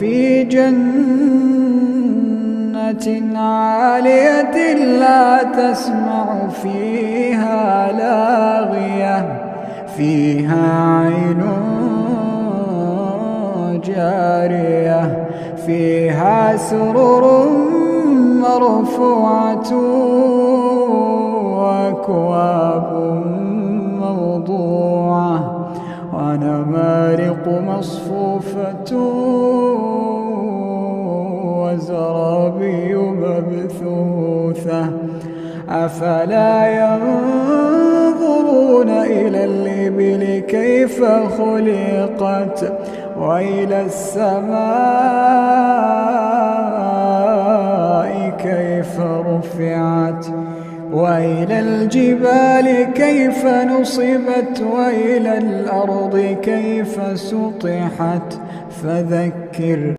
في جنة عالية لا تسمع فيها لاغية فيها عين جارية فيها سرر مرفوعة وأكواب موضوعة ونمارق مصفوفة وزرابي مبثوثة أفلا ينظرون إلى الإبل كيف خلقت وإلى السماء كيف رفعت وإلى الجبال كيف نصبت وإلى الأرض كيف سطحت فذكر